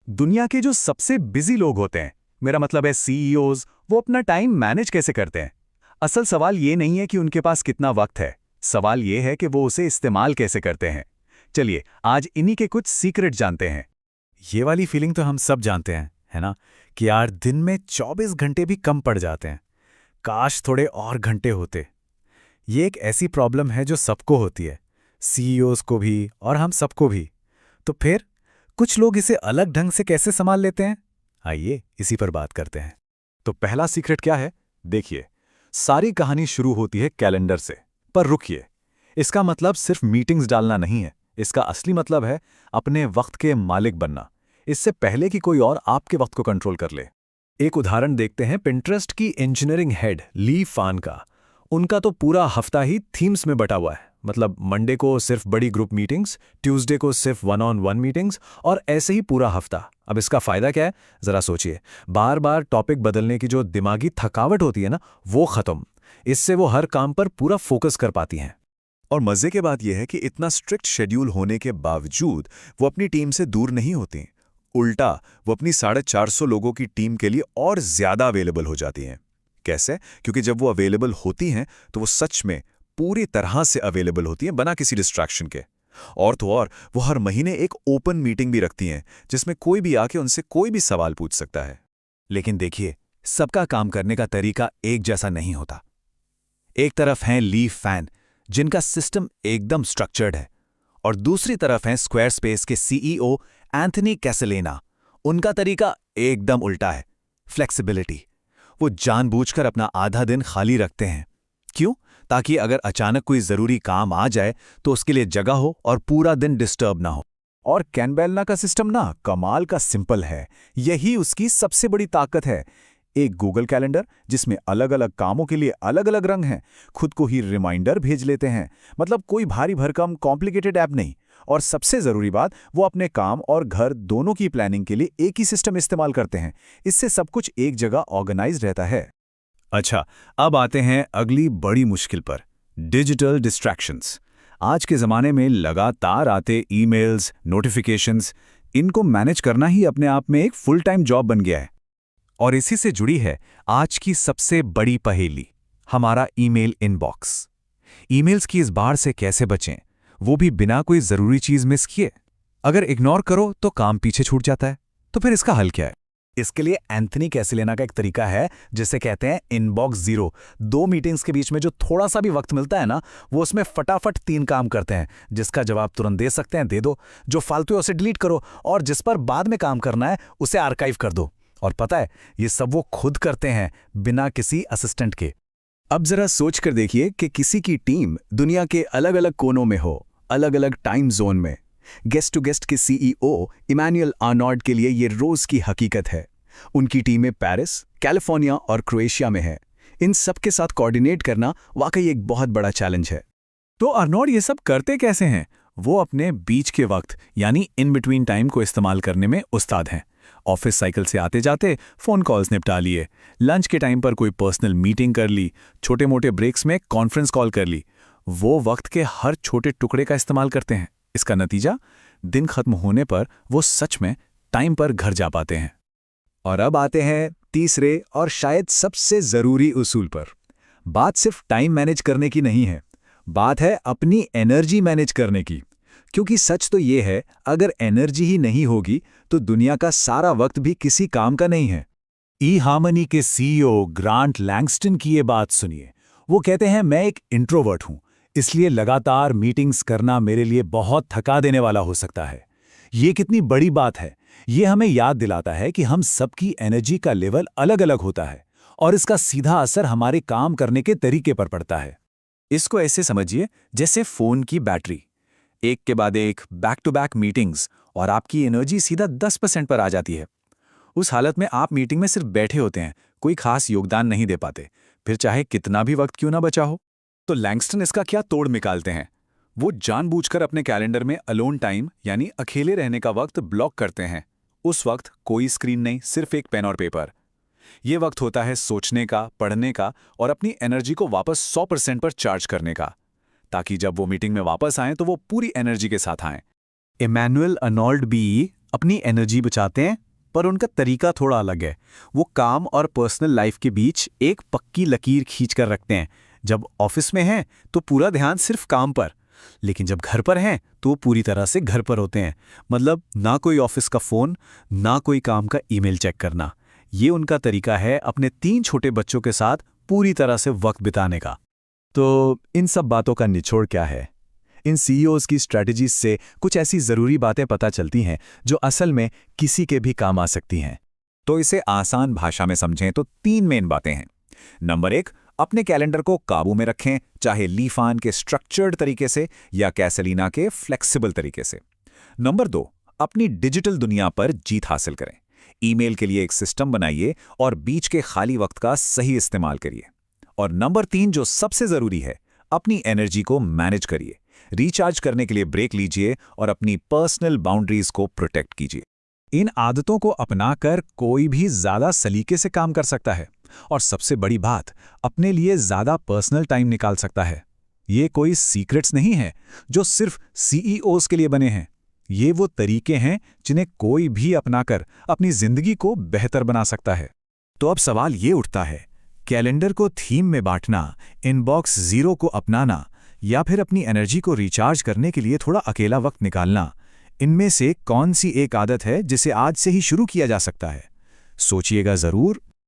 दुनिया के जो सबसे बिजी लोग होते हैं, मेरा मतलब है सीईओज, वो अपना टाइम मैनेज कैसे करते हैं? असल सवाल ये नहीं है कि उनके पास कितना वक्त है, सवाल ये है कि वो उसे इस्तेमाल कैसे करते हैं। चलिए आज इन्हीं के कुछ सीक्रेट जानते हैं। ये वाली फीलिंग तो हम सब जानते हैं, है ना? कि यार दिन में 24 घंटे भी कम पड़ जाते हैं। काश थोड़े और घंटे होते। ये एक ऐसी प्रॉब्लम है जो सबको होती है, सीईओज को भी और हम सबको भी। तो फिर कुछ लोग इसे अलग ढंग से कैसे संभाल लेते हैं? आइए इसी पर बात करते हैं। तो पहला सीक्रेट क्या है? देखिए, सारी कहानी शुरू होती है कैलेंडर से। पर रुकिए, इसका मतलब सिर्फ मीटिंग्स डालना नहीं है। इसका असली मतलब है अपने वक्त के मालिक बनना, इससे पहले कि कोई और आपके वक्त को कंट्रोल कर ले। एक उदाहरण देखते हैं पिंटरेस्ट की इंजीनियरिंग हेड ली फान का। उनका तो पूरा हफ्ता ही थीम्स में बटा हुआ है। मतलब मंडे को सिर्फ बड़ी ग्रुप मीटिंग्स, ट्यूसडे को सिर्फ वन ऑन वन मीटिंग्स और ऐसे ही पूरा हफ्ता। अब इसका फायदा क्या है? जरा सोचिए, बार बार टॉपिक बदलने की जो दिमागी थकावट होती है ना, वो खत्म। इससे वो हर काम पर पूरा फोकस कर पाती हैं। और मजे की बात यह है कि इतना स्ट्रिक्ट शेड्यूल होने के बावजूद वो अपनी टीम से दूर नहीं होती। उल्टा वो अपनी 450 लोगों की टीम के लिए और ज्यादा अवेलेबल हो जाती हैं। कैसे? क्योंकि जब वो अवेलेबल होती हैं तो वो सच में पूरी तरह से अवेलेबल होती हैं, बिना किसी डिस्ट्रैक्शन के। और तो और वो हर महीने एक ओपन मीटिंग भी रखती हैं, जिसमें कोई भी आके उनसे कोई भी सवाल पूछ सकता है। लेकिन देखिए, सबका काम करने का तरीका एक जैसा नहीं होता। एक तरफ हैं ली फैन, जिनका सिस्टम एकदम स्ट्रक्चर्ड है, और दूसरी तरफ हैं स्क्वायरस्पेस के सीईओ एंथनी कैसलेना। उनका तरीका एकदम उल्टा है, फ्लेक्सिबिलिटी। वो जानबूझकर अपना आधा दिन खाली रखते हैं। क्यों? ताकि अगर अचानक कोई जरूरी काम आ जाए तो उसके लिए जगह हो और पूरा दिन डिस्टर्ब ना हो। और कैनबेलना का सिस्टम ना कमाल का सिंपल है। यही उसकी सबसे बड़ी ताकत है। एक गूगल कैलेंडर जिसमें अलग अलग कामों के लिए अलग अलग रंग हैं। खुद को ही रिमाइंडर भेज लेते हैं। मतलब कोई भारी भरकम कॉम्प्लिकेटेड ऐप नहीं। और सबसे जरूरी बात, वो अपने काम और घर दोनों की प्लानिंग के लिए एक ही सिस्टम इस्तेमाल करते हैं। इससे सब कुछ एक जगह ऑर्गेनाइज रहता है। अच्छा, अब आते हैं अगली बड़ी मुश्किल पर, डिजिटल डिस्ट्रैक्शंस। आज के ज़माने में लगातार आते ईमेल्स, नोटिफिकेशंस, इनको मैनेज करना ही अपने आप में एक फुल टाइम जॉब बन गया है। और इसी से जुड़ी है आज की सबसे बड़ी पहेली, हमारा ईमेल इनबॉक्स। ईमेल्स की इस बाढ़ से कैसे बचें, वो भी बिना कोई ज़रूरी चीज़ मिस किए? अगर इग्नोर करो तो काम पीछे छूट जाता है। तो फिर इसका हल क्या है? इसके लिए एंथनी कैसलेना का एक तरीका है, जिसे कहते हैं इनबॉक्स जीरो। 2 मीटिंग्स के बीच में जो थोड़ा सा भी वक्त मिलता है ना, वो उसमें फटाफट 3 काम करते हैं। जिसका जवाब तुरंत दे सकते हैं, दे दो। जो फालतू है उसे डिलीट करो, और जिस पर बाद में काम करना है उसे आर्काइव कर दो। और पता है, ये सब वो खुद करते हैं, बिना किसी असिस्टेंट के। अब जरा सोच कर देखिए कि किसी की टीम दुनिया के अलग अलग कोनों में हो, अलग अलग टाइम जोन में। गेस्ट टू गेस्ट के सीईओ इमैनुअल आर्नोल्ड के लिए ये रोज की हकीकत है। उनकी टीमें पेरिस, कैलिफोर्निया और क्रोएशिया में है। इन सब के साथ कोऑर्डिनेट करना वाकई एक बहुत बड़ा चैलेंज है। तो आर्नोल्ड ये सब करते कैसे हैं? वो अपने बीच के वक्त यानी इन बिटवीन टाइम को इस्तेमाल करने में उस्ताद हैं। ऑफिस साइकिल से आते जाते फोन कॉल्स निपटा लिए, लंच के टाइम पर कोई पर्सनल मीटिंग कर ली, छोटे मोटे ब्रेक्स में कॉन्फ्रेंस कॉल कर ली। वो वक्त के हर छोटे टुकड़े का इस्तेमाल करते हैं। इसका नतीजा, दिन खत्म होने पर वो सच में टाइम पर घर जा पाते हैं। और अब आते हैं तीसरे और शायद सबसे जरूरी उसूल पर। बात सिर्फ टाइम मैनेज करने की नहीं है, बात है अपनी एनर्जी मैनेज करने की। क्योंकि सच तो ये है, अगर एनर्जी ही नहीं होगी तो दुनिया का सारा वक्त भी किसी काम का नहीं है। ई हार्मनी के सीईओ ग्रांट लैंगस्टन की ये बात सुनिए। वो कहते हैं, मैं एक इंट्रोवर्ट हूं, इसलिए लगातार मीटिंग्स करना मेरे लिए बहुत थका देने वाला हो सकता है। ये कितनी बड़ी बात है। ये हमें याद दिलाता है कि हम सबकी एनर्जी का लेवल अलग अलग होता है, और इसका सीधा असर हमारे काम करने के तरीके पर पड़ता है। इसको ऐसे समझिए जैसे फोन की बैटरी, एक के बाद एक बैक टू बैक मीटिंग्स, और आपकी एनर्जी सीधा 10% पर आ जाती है। उस हालत में आप मीटिंग में सिर्फ बैठे होते हैं, कोई खास योगदान नहीं दे पाते, फिर चाहे कितना भी वक्त क्यों ना बचा हो। तो लैंगस्टन इसका क्या तोड़ निकालते हैं? वो जानबूझकर अपने कैलेंडर में अलोन टाइम यानी अकेले रहने का वक्त ब्लॉक करते हैं। उस वक्त कोई स्क्रीन नहीं, सिर्फ एक पेन और पेपर। ये वक्त होता है सोचने का, पढ़ने का और अपनी एनर्जी को वापस 100% पर चार्ज करने का, ताकि जब वो मीटिंग में वापस आएं तो वो पूरी एनर्जी के साथ आएं। इमैनुअल आर्नोल्ड भी अपनी एनर्जी बचाते हैं, पर उनका तरीका थोड़ा अलग है। वो काम और पर्सनल लाइफ के बीच एक पक्की लकीर खींच कर रखते हैं। जब ऑफिस में हैं तो पूरा ध्यान सिर्फ काम पर, लेकिन जब घर पर हैं तो वो पूरी तरह से घर पर होते हैं। मतलब ना कोई ऑफिस का फ़ोन, ना कोई काम का ईमेल चेक करना। ये उनका तरीका है अपने 3 छोटे बच्चों के साथ पूरी तरह से वक्त बिताने का। तो इन सब बातों का निचोड़ क्या है? इन सीईओज़ की स्ट्रैटेजीज से कुछ ऐसी ज़रूरी बातें पता चलती हैं जो असल में किसी के भी काम आ सकती हैं। तो इसे आसान भाषा में समझें तो 3 मेन बातें हैं। नंबर 1, अपने कैलेंडर को काबू में रखें, चाहे लीफान के स्ट्रक्चर्ड तरीके से या कैसलीना के फ्लेक्सिबल तरीके से। नंबर 2, अपनी डिजिटल दुनिया पर जीत हासिल करें। ईमेल के लिए एक सिस्टम बनाइए और बीच के खाली वक्त का सही इस्तेमाल करिए। और नंबर 3, जो सबसे ज़रूरी है, अपनी एनर्जी को मैनेज करिए। रिचार्ज करने के लिए ब्रेक लीजिए और अपनी पर्सनल बाउंड्रीज को प्रोटेक्ट कीजिए। इन आदतों को अपनाकर कोई भी ज़्यादा सलीके से काम कर सकता है और सबसे बड़ी बात, अपने लिए ज़्यादा पर्सनल टाइम निकाल सकता है। ये कोई सीक्रेट्स नहीं है जो सिर्फ सीईओज़ के लिए बने हैं। ये वो तरीके हैं जिन्हें कोई भी अपनाकर अपनी ज़िंदगी को बेहतर बना सकता है। तो अब सवाल ये उठता है, कैलेंडर को थीम में बांटना, इनबॉक्स ज़ीरो को अपनाना या फिर अपनी एनर्जी को रिचार्ज करने के लिए थोड़ा अकेला वक्त निकालना, इनमें से कौन सी एक आदत है जिसे आज से ही शुरू किया जा सकता है? सोचिएगा ज़रूर